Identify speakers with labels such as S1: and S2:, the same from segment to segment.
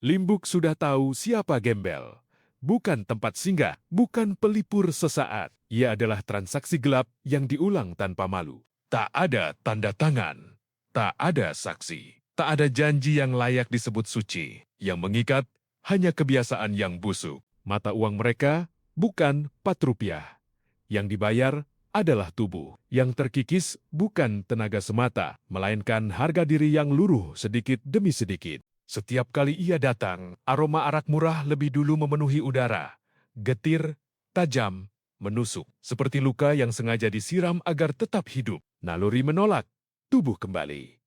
S1: Limbuk sudah tahu siapa Gembel. Bukan tempat singgah, bukan pelipur sesaat. Ia adalah transaksi gelap yang diulang tanpa malu. Tak ada tanda tangan, tak ada saksi, tak ada janji yang layak disebut suci. Yang mengikat hanya kebiasaan yang busuk. Mata uang mereka bukan 4 rupiah. Yang dibayar adalah tubuh. Yang terkikis bukan tenaga semata, melainkan harga diri yang luruh sedikit demi sedikit. Setiap kali ia datang, aroma arak murah lebih dulu memenuhi udara. Getir, tajam, menusuk. Seperti luka yang sengaja disiram agar tetap hidup. Naluri menolak, tubuh kembali.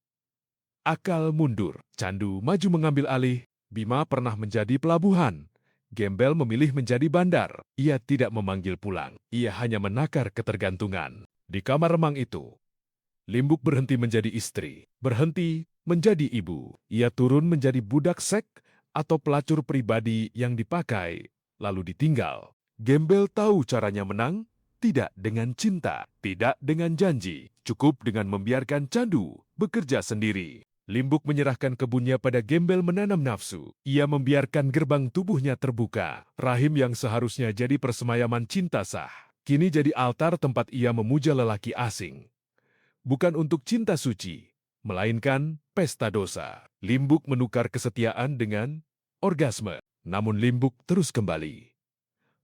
S1: Akal mundur, candu maju mengambil alih. Bima pernah menjadi pelabuhan. Gembel memilih menjadi bandar. Ia tidak memanggil pulang. Ia hanya menakar ketergantungan. Di kamar remang itu, Limbuk berhenti menjadi istri, berhenti menjadi ibu. Ia turun menjadi budak seks atau pelacur pribadi yang dipakai, lalu ditinggal. Gembel tahu caranya menang, tidak dengan cinta, tidak dengan janji, cukup dengan membiarkan candu bekerja sendiri. Limbuk menyerahkan kebunnya pada Gembel menanam nafsu. Ia membiarkan gerbang tubuhnya terbuka. Rahim yang seharusnya jadi persemayaman cinta sah, kini jadi altar tempat ia memuja lelaki asing. Bukan untuk cinta suci, melainkan pesta dosa. Limbuk menukar kesetiaan dengan orgasme. Namun Limbuk terus kembali.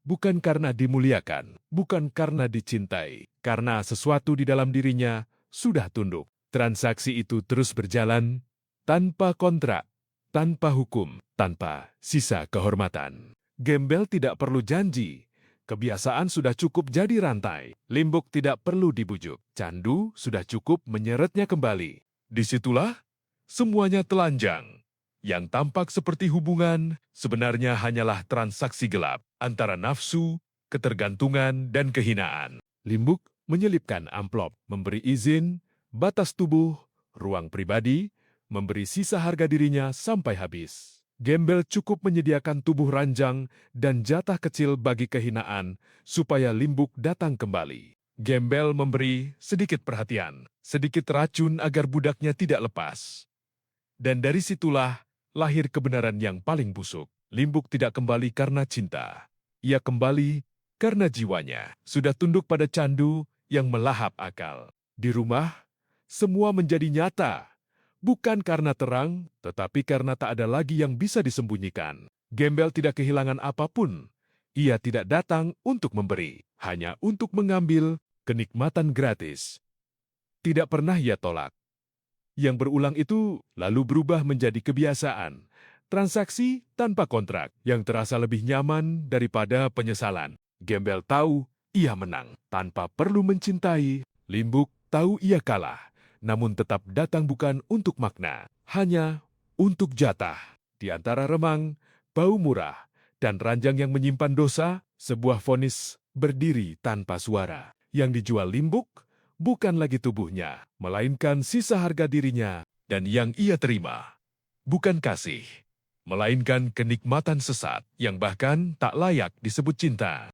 S1: Bukan karena dimuliakan, bukan karena dicintai, karena sesuatu di dalam dirinya sudah tunduk. Transaksi itu terus berjalan tanpa kontrak, tanpa hukum, tanpa sisa kehormatan. Gembel tidak perlu janji. Kebiasaan sudah cukup jadi rantai. Limbuk tidak perlu dibujuk. Candu sudah cukup menyeretnya kembali. Disitulah semuanya telanjang. Yang tampak seperti hubungan sebenarnya hanyalah transaksi gelap antara nafsu, ketergantungan, dan kehinaan. Limbuk menyelipkan amplop, memberi izin, batas tubuh, ruang pribadi, memberi sisa harga dirinya sampai habis. Gembel cukup menyediakan tubuh ranjang dan jatah kecil bagi kehinaan supaya Limbuk datang kembali. Gembel memberi sedikit perhatian, sedikit racun agar budaknya tidak lepas. Dan dari situlah lahir kebenaran yang paling busuk. Limbuk tidak kembali karena cinta. Ia kembali karena jiwanya sudah tunduk pada candu yang melahap akal. Di rumah, semua menjadi nyata. Bukan karena terang, tetapi karena tak ada lagi yang bisa disembunyikan. Gembel tidak kehilangan apapun. Ia tidak datang untuk memberi, hanya untuk mengambil kenikmatan gratis. Tidak pernah ia tolak. Yang berulang itu lalu berubah menjadi kebiasaan. Transaksi tanpa kontrak yang terasa lebih nyaman daripada penyesalan. Gembel tahu ia menang tanpa perlu mencintai. Limbuk tahu ia kalah. Namun tetap datang bukan untuk makna, hanya untuk jatah. Di antara remang, bau murah, dan ranjang yang menyimpan dosa, sebuah vonis berdiri tanpa suara. Yang dijual Limbuk bukan lagi tubuhnya, melainkan sisa harga dirinya, dan yang ia terima bukan kasih, melainkan kenikmatan sesat yang bahkan tak layak disebut cinta.